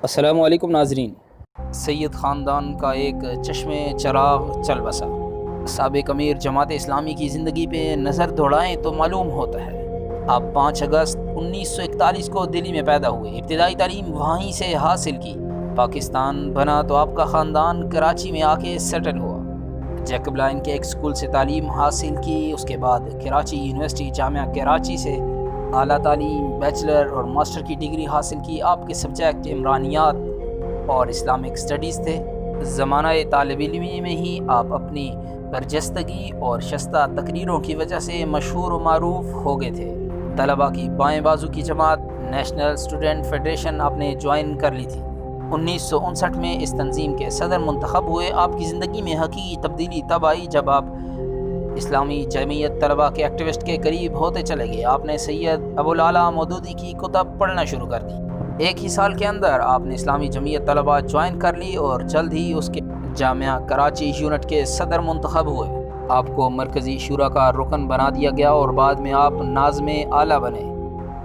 السلام علیکم ناظرین۔ سید خاندان کا ایک چشم چراغ چل بسا۔ سابق امیر جماعت اسلامی کی زندگی پہ نظر دوڑائیں تو معلوم ہوتا ہے آپ 5 اگست 1941 کو دلی میں پیدا ہوئے، ابتدائی تعلیم وہیں سے حاصل کی۔ پاکستان بنا تو آپ کا خاندان کراچی میں آ کے سیٹل ہوا۔ جیکب لائن کے ایک اسکول سے تعلیم حاصل کی، اس کے بعد کراچی یونیورسٹی جامعہ کراچی سے اعلیٰ تعلیم بیچلر اور ماسٹر کی ڈگری حاصل کی۔ آپ کے سبجیکٹ عمرانیات اور اسلامک سٹڈیز تھے۔ زمانہ طالب علمی میں ہی آپ اپنی برجستگی اور شستہ تقریروں کی وجہ سے مشہور و معروف ہو گئے تھے۔ طلباء کی بائیں بازو کی جماعت نیشنل اسٹوڈنٹ فیڈریشن آپ نے جوائن کر لی تھی۔ 1959 میں اس تنظیم کے صدر منتخب ہوئے۔ آپ کی زندگی میں حقیقی تبدیلی تب آئی جب آپ اسلامی جمعیت طلباء کے ایکٹیوسٹ کے قریب ہوتے چلے گئے۔ آپ نے سید ابوالعلا مودودی کی کتب پڑھنا شروع کر دی۔ ایک ہی سال کے اندر آپ نے اسلامی جمعیت طلباء جوائن کر لی اور جلد ہی اس کے جامعہ کراچی یونٹ کے صدر منتخب ہوئے۔ آپ کو مرکزی شورا کا رکن بنا دیا گیا اور بعد میں آپ ناظم اعلیٰ بنے۔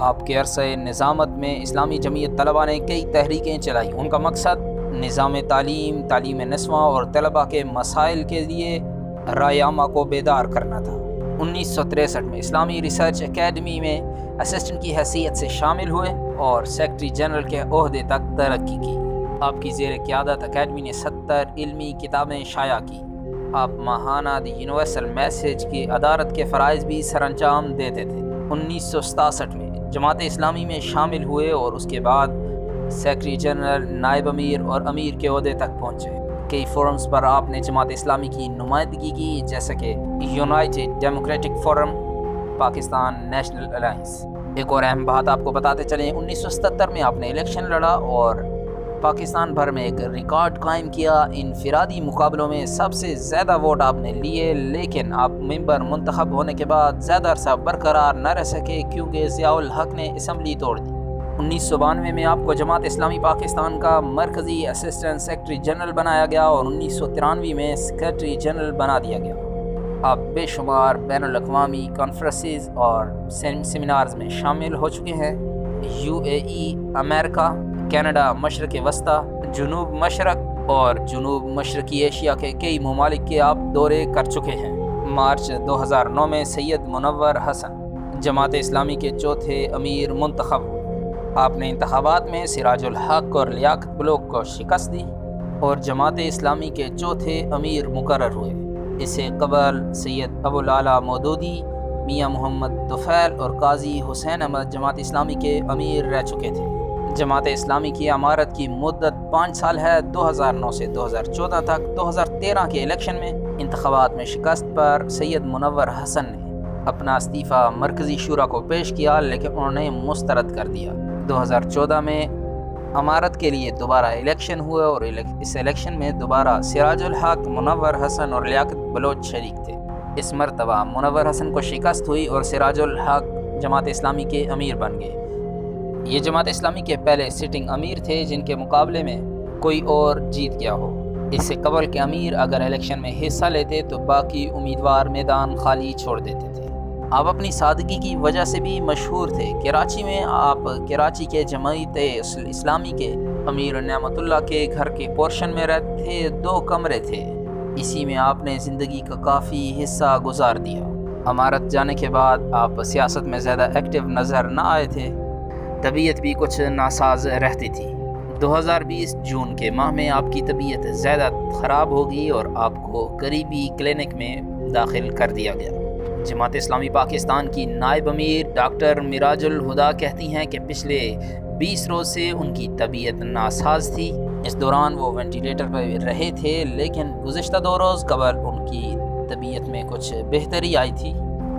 آپ کے عرصۂ نظامت میں اسلامی جمعیت طلباء نے کئی تحریکیں چلائیں۔ ان کا مقصد نظام تعلیم، تعلیم نسواں اور طلباء کے مسائل کے لیے رائے عامہ کو بیدار کرنا تھا۔ 1963 میں اسلامی ریسرچ اکیڈمی میں اسسٹنٹ کی حیثیت سے شامل ہوئے اور سیکرٹری جنرل کے عہدے تک ترقی کی۔ آپ کی زیر قیادت اکیڈمی نے 70 علمی کتابیں شائع کی۔ آپ ماہانہ دی یونیورسل میسیج کی ادارت کے فرائض بھی سر انجام دیتے تھے۔ 1967 میں جماعت اسلامی میں شامل ہوئے اور اس کے بعد سیکرٹری جنرل، نائب امیر اور امیر کے عہدے تک پہنچے۔ کئی فورمز پر آپ نے جماعت اسلامی کی نمائندگی کی، جیسے کہ United democratic forum, Pakistan national alliance. ایک اور اہم بات آپ کو بتاتے چلیں، 1977 میں آپ نے الیکشن لڑا اور پاکستان بھر میں ایک ریکارڈ قائم کیا۔ انفرادی مقابلوں میں سب سے زیادہ ووٹ آپ نے لیے، لیکن آپ ممبر منتخب ہونے کے بعد زیادہ عرصہ برقرار نہ رہ سکے کیونکہ ضیاء الحق نے اسمبلی توڑ دی۔ 1992 میں آپ کو جماعت اسلامی پاکستان کا مرکزی اسسٹنٹ سیکرٹری جنرل بنایا گیا اور 1993 میں سیکرٹری جنرل بنا دیا گیا۔ آپ بے شمار بین الاقوامی کانفرنسز اور سیمینارز میں شامل ہو چکے ہیں۔ UAE، امریکہ، کینیڈا، مشرق وسطی، جنوب مشرق اور جنوب مشرقی ایشیا کے کئی ممالک کے آپ دورے کر چکے ہیں۔ مارچ 2009 میں سید منور حسن جماعت اسلامی کے چوتھے امیر منتخب ہوئے۔ آپ نے انتخابات میں سراج الحق اور لیاقت بلوچ کو شکست دی اور جماعت اسلامی کے چوتھے امیر مقرر ہوئے۔ اس سے قبل سید ابوالعلا مودودی، میاں محمد طفیل اور قاضی حسین احمد جماعت اسلامی کے امیر رہ چکے تھے۔ جماعت اسلامی کی امارت کی مدت 5 سال ہے، 2009 سے 2014 تک۔ 2013 کے الیکشن میں انتخابات میں شکست پر سید منور حسن نے اپنا استعفیٰ مرکزی شورا کو پیش کیا، لیکن انہوں نے مسترد کر دیا۔ 2014 میں امارت کے لیے دوبارہ الیکشن ہوئے اور اس الیکشن میں دوبارہ سراج الحق، منور حسن اور لیاقت بلوچ شریک تھے۔ اس مرتبہ منور حسن کو شکست ہوئی اور سراج الحق جماعت اسلامی کے امیر بن گئے۔ یہ جماعت اسلامی کے پہلے سٹنگ امیر تھے جن کے مقابلے میں کوئی اور جیت گیا ہو۔ اس سے قبل کے امیر اگر الیکشن میں حصہ لیتے تو باقی امیدوار میدان خالی چھوڑ دیتے تھے۔ آپ اپنی سادگی کی وجہ سے بھی مشہور تھے۔ کراچی میں آپ کراچی کے جمعیت اسلامی کے امیر نعمت اللہ کے گھر کے پورشن میں رہتے تھے، 2 کمرے تھے۔ اسی میں آپ نے زندگی کا کافی حصہ گزار دیا۔ امارت جانے کے بعد آپ سیاست میں زیادہ ایکٹیو نظر نہ آئے تھے، طبیعت بھی کچھ ناساز رہتی تھی۔ 2020 جون کے ماہ میں آپ کی طبیعت زیادہ خراب ہو گئی اور آپ کو قریبی کلینک میں داخل کر دیا گیا۔ جماعت اسلامی پاکستان کی نائب امیر ڈاکٹر میراج الہدا کہتی ہیں کہ پچھلے 20 روز سے ان کی طبیعت ناساز تھی۔ اس دوران وہ وینٹیلیٹر پر رہے تھے، لیکن گزشتہ 2 روز قبل ان کی طبیعت میں کچھ بہتری آئی تھی،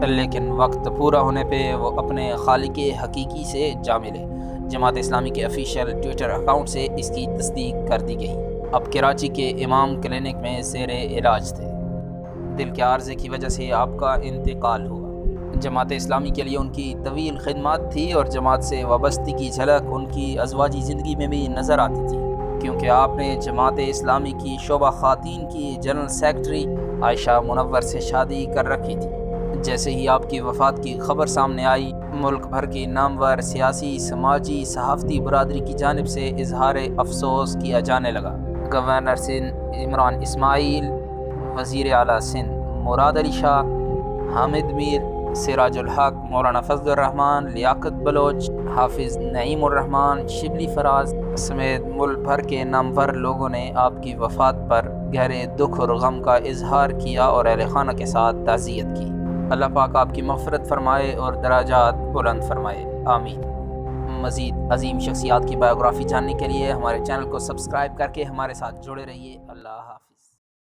لیکن وقت پورا ہونے پہ وہ اپنے خالق حقیقی سے جا ملے۔ جماعت اسلامی کے آفیشیل ٹویٹر اکاؤنٹ سے اس کی تصدیق کر دی گئی۔ اب کراچی کے امام کلینک میں زیر علاج تھے۔ دل کے عارضے کی وجہ سے آپ کا انتقال ہوا۔ جماعت اسلامی کے لیے ان کی طویل خدمات تھی اور جماعت سے وابستگی کی جھلک ان کی ازواجی زندگی میں بھی نظر آتی تھی، کیونکہ آپ نے جماعت اسلامی کی شعبہ خواتین کی جنرل سیکرٹری عائشہ منور سے شادی کر رکھی تھی۔ جیسے ہی آپ کی وفات کی خبر سامنے آئی، ملک بھر کی نامور سیاسی، سماجی، صحافتی برادری کی جانب سے اظہار افسوس کیا جانے لگا۔ گورنر سندھ عمران اسماعیل، وزیر اعلیٰ سندھ مراد علی شاہ، حامد میر، سراج الحق، مولانا فضل الرحمان، لیاقت بلوچ، حافظ نعیم الرحمان، شبلی فراز سمیت ملک بھر کے نامور لوگوں نے آپ کی وفات پر گہرے دکھ اور غم کا اظہار کیا اور اہل خانہ کے ساتھ تعزیت کی۔ اللہ پاک آپ کی مغفرت فرمائے اور درجات بلند فرمائے، آمین۔ مزید عظیم شخصیات کی بایوگرافی جاننے کے لیے ہمارے چینل کو سبسکرائب کر کے ہمارے ساتھ جڑے رہیے۔ اللہ حافظ۔